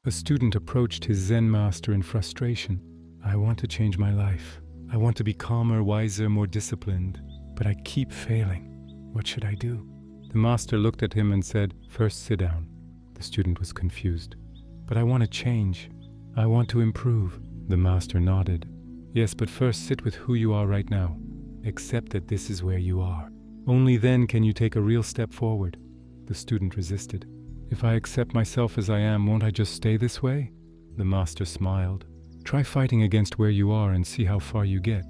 A student approached his Zen master in frustration. I want to change my life. I want to be calmer, wiser, more disciplined, but I keep failing. What should I do? The master looked at him and said, "First sit down." The student was confused. "But I want to change. I want to improve." The master nodded. "Yes, but first sit with who you are right now. Accept that this is where you are. Only then can you take a real step forward." The student resisted. "If I accept myself as I am, won't I just stay this way?" The master smiled. "Try fighting against where you are and see how far you get.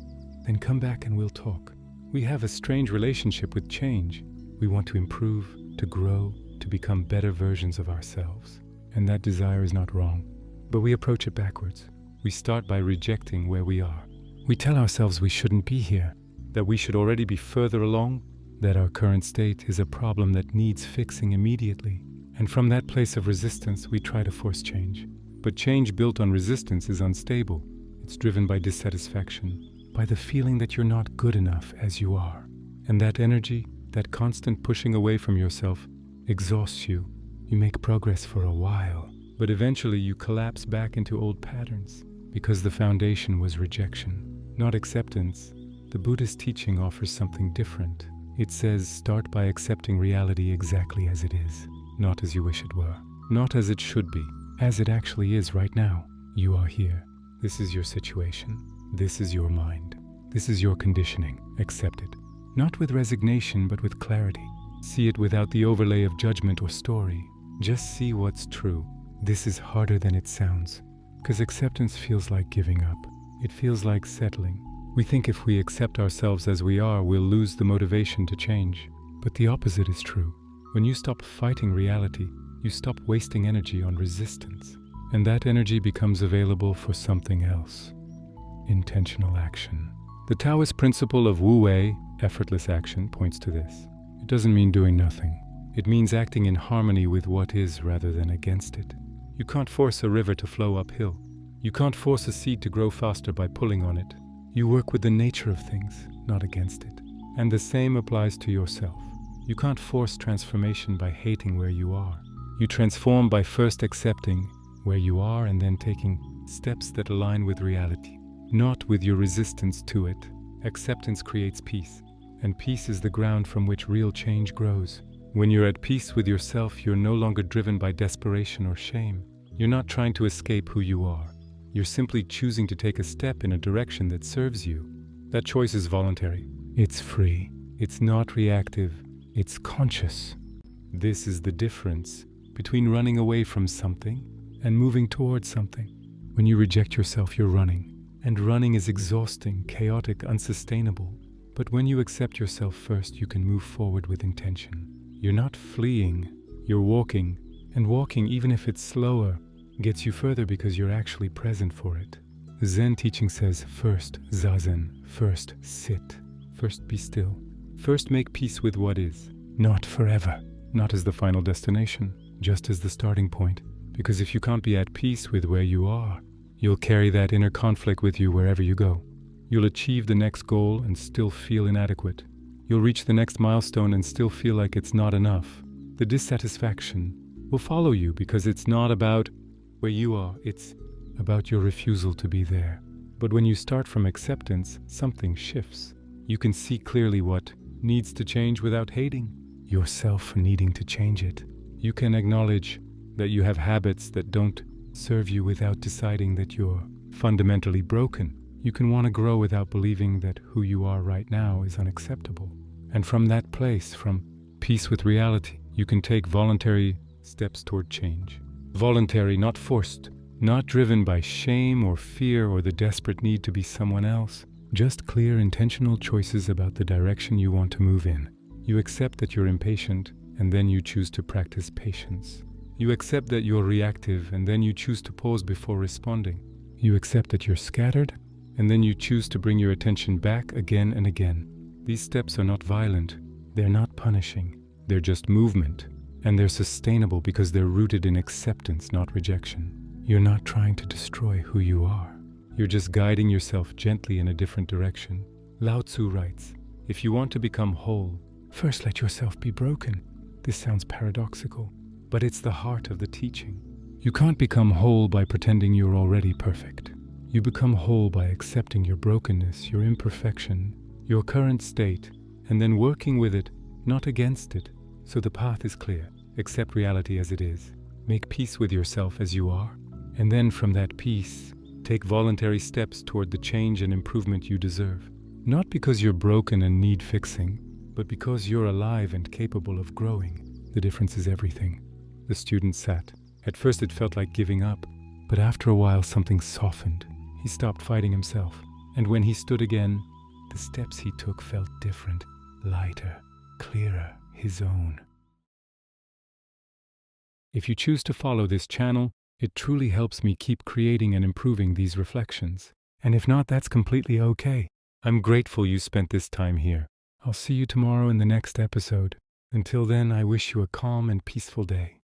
Then come back and we'll talk." We have a strange relationship with change. We want to improve, to grow, to become better versions of ourselves. And that desire is not wrong. But we approach it backwards. We start by rejecting where we are. We tell ourselves we shouldn't be here, that we should already be further along, that our current state is a problem that needs fixing immediately. And from that place of resistance, we try to force change. But change built on resistance is unstable. It's driven by dissatisfaction, by the feeling that you're not good enough as you are. And that energy, that constant pushing away from yourself, exhausts you. You make progress for a while, but eventually you collapse back into old patterns because the foundation was rejection, not acceptance. The Buddhist teaching offers something different. It says, start by accepting reality exactly as it is, not as you wish it were, not as it should be, as it actually is right now. You are here. This is your situation. This is your mind. This is your conditioning. Accept it. Not with resignation, but with clarity. See it without the overlay of judgment or story. Just see what's true. This is harder than it sounds, because acceptance feels like giving up. It feels like settling. We think if we accept ourselves as we are, we'll lose the motivation to change. But the opposite is true. When you stop fighting reality, you stop wasting energy on resistance. And that energy becomes available for something else. Intentional action. The Taoist principle of Wu Wei, effortless action, points to this. It doesn't mean doing nothing. It means acting in harmony with what is rather than against it. You can't force a river to flow uphill. You can't force a seed to grow faster by pulling on it. You work with the nature of things, not against it. And the same applies to yourself. You can't force transformation by hating where you are. You transform by first accepting where you are and then taking steps that align with reality, not with your resistance to it. Acceptance creates peace, and peace is the ground from which real change grows. When you're at peace with yourself, you're no longer driven by desperation or shame. You're not trying to escape who you are. You're simply choosing to take a step in a direction that serves you. That choice is voluntary. It's free. It's not reactive. It's conscious. This is the difference between running away from something and moving towards something. When you reject yourself, you're running. And running is exhausting, chaotic, unsustainable. But when you accept yourself first, you can move forward with intention. You're not fleeing, you're walking. And walking, even if it's slower, gets you further because you're actually present for it. The Zen teaching says, first zazen, first sit, first be still, first make peace with what is. Not forever, not as the final destination, just as the starting point. Because if you can't be at peace with where you are, you'll carry that inner conflict with you wherever you go. You'll achieve the next goal and still feel inadequate. You'll reach the next milestone and still feel like it's not enough. The dissatisfaction will follow you because it's not about where you are, it's about your refusal to be there. But when you start from acceptance, something shifts. You can see clearly what needs to change without hating yourself needing to change it. You can acknowledge that you have habits that don't serve you without deciding that you're fundamentally broken. You can want to grow without believing that who you are right now is unacceptable. And from that place, from peace with reality, you can take voluntary steps toward change. Voluntary, not forced, not driven by shame or fear or the desperate need to be someone else. Just clear, intentional choices about the direction you want to move in. You accept that you're impatient, and then you choose to practice patience. You accept that you're reactive, and then you choose to pause before responding. You accept that you're scattered, and then you choose to bring your attention back again and again. These steps are not violent. They're not punishing. They're just movement. And they're sustainable because they're rooted in acceptance, not rejection. You're not trying to destroy who you are. You're just guiding yourself gently in a different direction. Lao Tzu writes, if you want to become whole, first let yourself be broken. This sounds paradoxical, but it's the heart of the teaching. You can't become whole by pretending you're already perfect. You become whole by accepting your brokenness, your imperfection, your current state, and then working with it, not against it. So the path is clear. Accept reality as it is. Make peace with yourself as you are. And then from that peace, take voluntary steps toward the change and improvement you deserve. Not because you're broken and need fixing, but because you're alive and capable of growing. The difference is everything. The student sat. At first it felt like giving up, but after a while something softened. He stopped fighting himself. And when he stood again, the steps he took felt different, lighter, clearer, his own. If you choose to follow this channel, it truly helps me keep creating and improving these reflections. And if not, that's completely okay. I'm grateful you spent this time here. I'll see you tomorrow in the next episode. Until then, I wish you a calm and peaceful day.